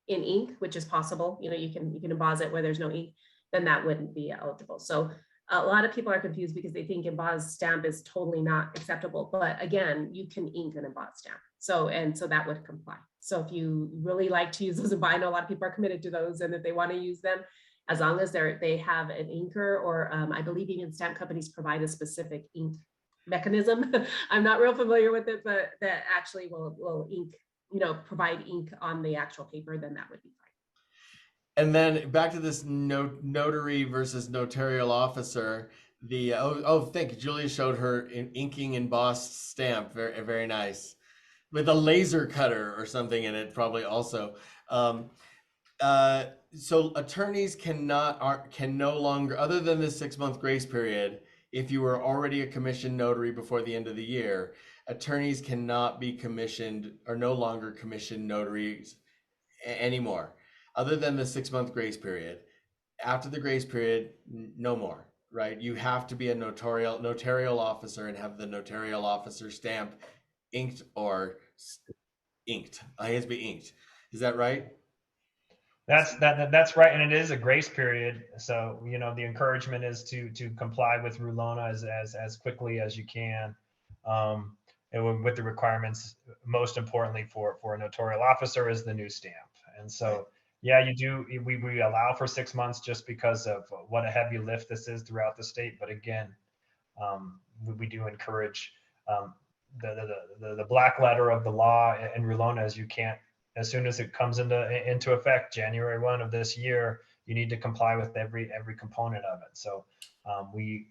in ink, which is possible, you can emboss it where there's no ink, then that wouldn't be eligible. So a lot of people are confused because they think embossed stamp is totally not acceptable. But again, you can ink an embossed stamp. So that would comply. So if you really like to use those, and I know a lot of people are committed to those, and if they want to use them, as long as they have an inker, or I believe even stamp companies provide a specific ink mechanism. I'm not real familiar with it, but that actually will ink, provide ink on the actual paper, then that would be fine. And then back to this notary versus notarial officer. Thank you. Julia showed her inking embossed stamp. Very, very nice, with a laser cutter or something in it, probably also. So attorneys can no longer, other than the 6-month grace period, if you were already a commissioned notary before the end of the year, attorneys cannot be commissioned or no longer commissioned notaries anymore, other than the 6-month grace period. After the grace period, no more, right? You have to be a notarial officer and have the notarial officer stamp inked or inked. It has to be inked. Is that right? That's right, and it is a grace period. So the encouragement is to comply with Rulona as quickly as you can, and with the requirements. Most importantly for a notarial officer is the new stamp. And so Right. yeah, you do. We allow for 6 months just because of what a heavy lift this is throughout the state. But again, we do encourage the black letter of the law in Rulona is you can't, as soon as it comes into effect, January 1 of this year, you need to comply with every component of it. So we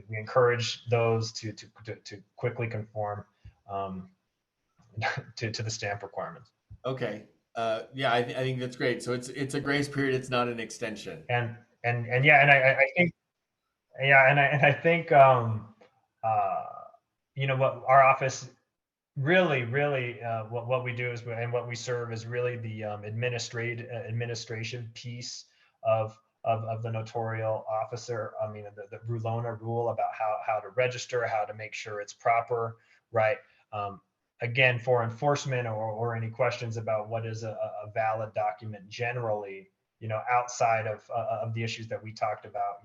encourage those to quickly conform to the stamp requirements. Okay. Yeah, I think that's great. So it's a grace period. It's not an extension. And yeah, and I think yeah, and I think uh, what our office really what we do is, and what we serve is really the administration piece of the notarial officer. I mean, the Rulona rule about how to register, how to make sure it's proper, right? Um, Again, for enforcement or any questions about what is a valid document generally, outside of the issues that we talked about,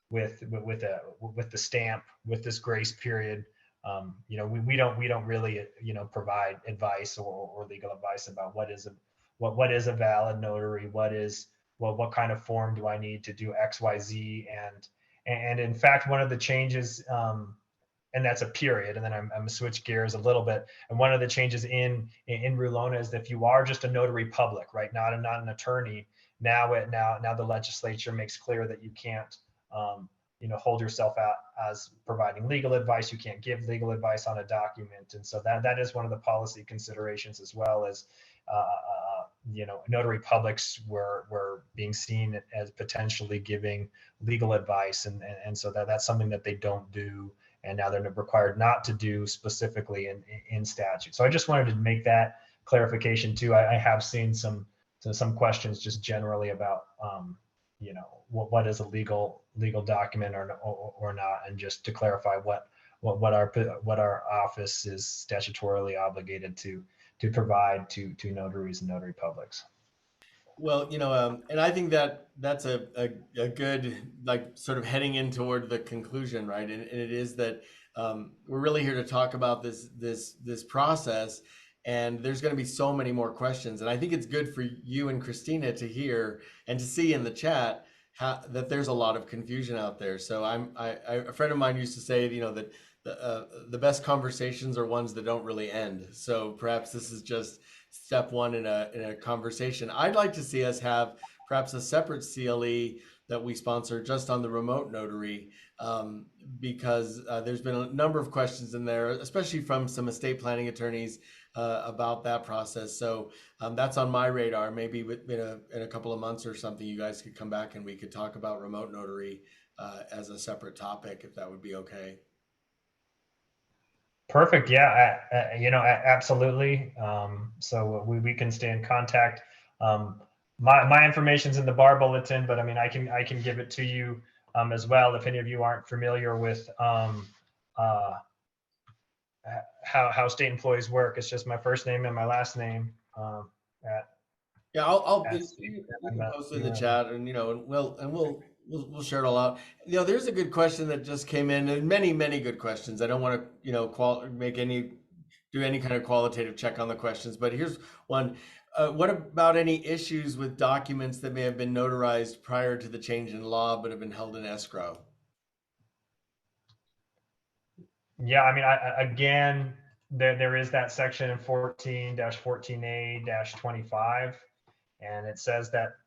with the stamp, with this grace period. We don't really provide advice or legal advice about what is a valid notary, what kind of form do I need to do XYZ. And in fact, one of the changes, and that's a period, and then I'm gonna switch gears a little bit. And one of the changes in Rulona is that if you are just a notary public, right, not an attorney, now the legislature makes clear that you can't hold yourself out as providing legal advice. You can't give legal advice on a document. And so that is one of the policy considerations, as well as notary publics were being seen as potentially giving legal advice, and so that's something that they don't do, and now they're required not to do specifically in statute. So I just wanted to make that clarification too. I have seen some questions just generally about what is a legal document or not, and just to clarify what our office is statutorily obligated to provide to notaries and notary publics. Well, and I think that that's a good, like, sort of heading in toward the conclusion, right? And it is that we're really here to talk about this process, and there's going to be so many more questions. And I think it's good for you and Christina to hear and to see in the chat that there's a lot of confusion out there. So a friend of mine used to say, that the best conversations are ones that don't really end. So perhaps this is just step one in a conversation. I'd like to see us have perhaps a separate CLE that we sponsor just on the remote notary, because there's been a number of questions in there, especially from some estate planning attorneys about that process. So that's on my radar. Maybe in a couple of months or something, you guys could come back and we could talk about remote notary as a separate topic, if that would be okay. Perfect. Yeah. Absolutely. So we can stay in contact. My information's in the bar bulletin, but I mean, I can give it to you as well if any of you aren't familiar with how state employees work. It's just my first name and my last name. Yeah, you can post it in the chat, and we'll share it all out. There's a good question that just came in, and many good questions. I don't want to do any kind of qualitative check on the questions, but here's one. What about any issues with documents that may have been notarized prior to the change in law but have been held in escrow? Yeah, I mean, again, there is that section in 14-14A-25, and it says that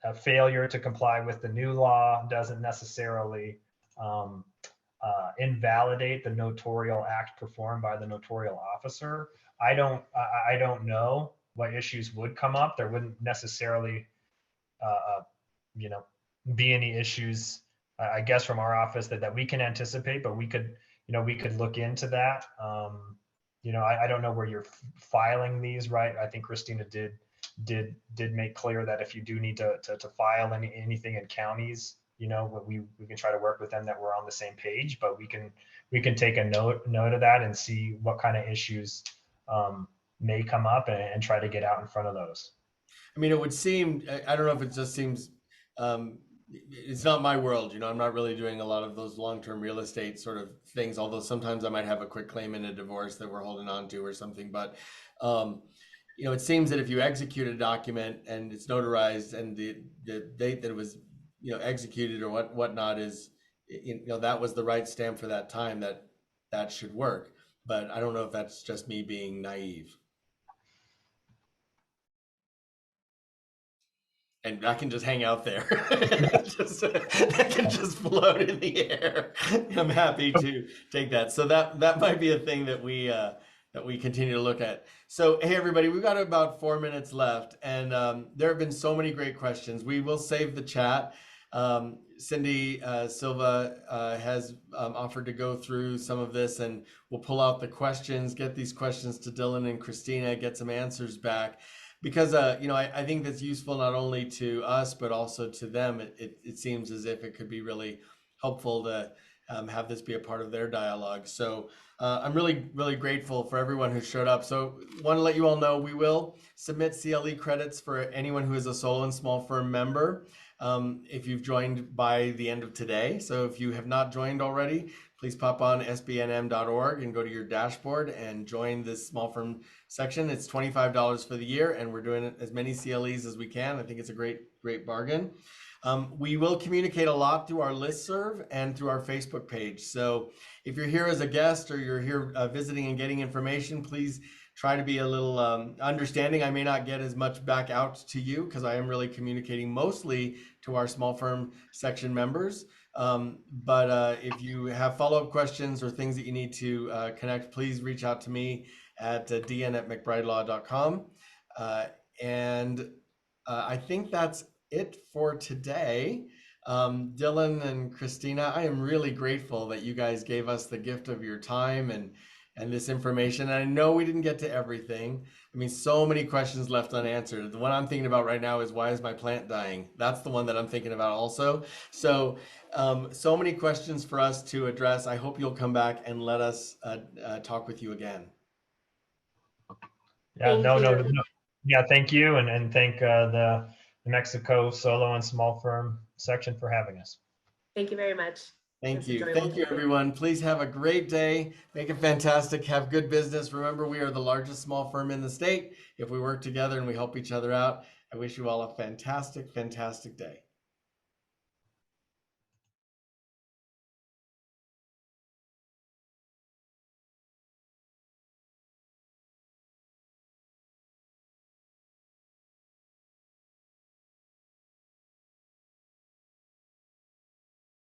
a failure to comply with the new law doesn't necessarily invalidate the notarial act performed by the notarial officer. I don't know what issues would come up. There wouldn't necessarily, be any issues, I guess, from our office that we can anticipate, but we could look into that. I don't know where you're filing these, right? I think Christina did make clear that if you do need to file anything in counties, we can try to work with them that we're on the same page, but we can take a note of that and see what kind of issues may come up and try to get out in front of those. I mean, it would seem, I don't know if it just seems, it's not my world, I'm not really doing a lot of those long-term real estate sort of things, although sometimes I might have a quick claim in a divorce that we're holding on to or something. But, it seems that if you execute a document and it's notarized and the date that it was, executed or whatnot is, that was the right stamp for that time, that should work. But I don't know if that's just me being naive. And that can just hang out there. That can just float in the air. I'm happy to take that. So that might be a thing that we continue to look at. So hey everybody, we've got about 4 minutes left, and there have been so many great questions. We will save the chat. Cindy Silva has offered to go through some of this, and we'll pull out the questions, get these questions to Dylan and Christina, get some answers back. Because I think that's useful not only to us but also to them. It seems as if it could be really helpful to have this be a part of their dialogue. So I'm really, really grateful for everyone who showed up. So want to let you all know we will submit CLE credits for anyone who is a solo and small firm member if you've joined by the end of today. So if you have not joined already, please pop on sbnm.org and go to your dashboard and join this small firm section. It's $25 for the year, and we're doing as many CLEs as we can. I think it's a great bargain. We will communicate a lot through our listserv and through our Facebook page. So if you're here as a guest or you're here visiting and getting information, please try to be a little understanding. I may not get as much back out to you because I am really communicating mostly to our small firm section members. But if you have follow-up questions or things that you need to connect, please reach out to me at dn@mcbridelaw.com. And I think that's it for today. Dylan and Christina, I am really grateful that you guys gave us the gift of your time and this information. And I know we didn't get to everything. I mean, so many questions left unanswered. The one I'm thinking about right now is, why is my plant dying? That's the one that I'm thinking about also. So, so many questions for us to address. I hope you'll come back and let us talk with you again. Yeah, no. Yeah, thank you. And thank the New Mexico Solo and Small Firm section for having us. Thank you very much. Thank you. Thank you, everyone. Please have a great day. Make it fantastic. Have good business. Remember, we are the largest small firm in the state. If we work together and we help each other out, I wish you all a fantastic, fantastic day.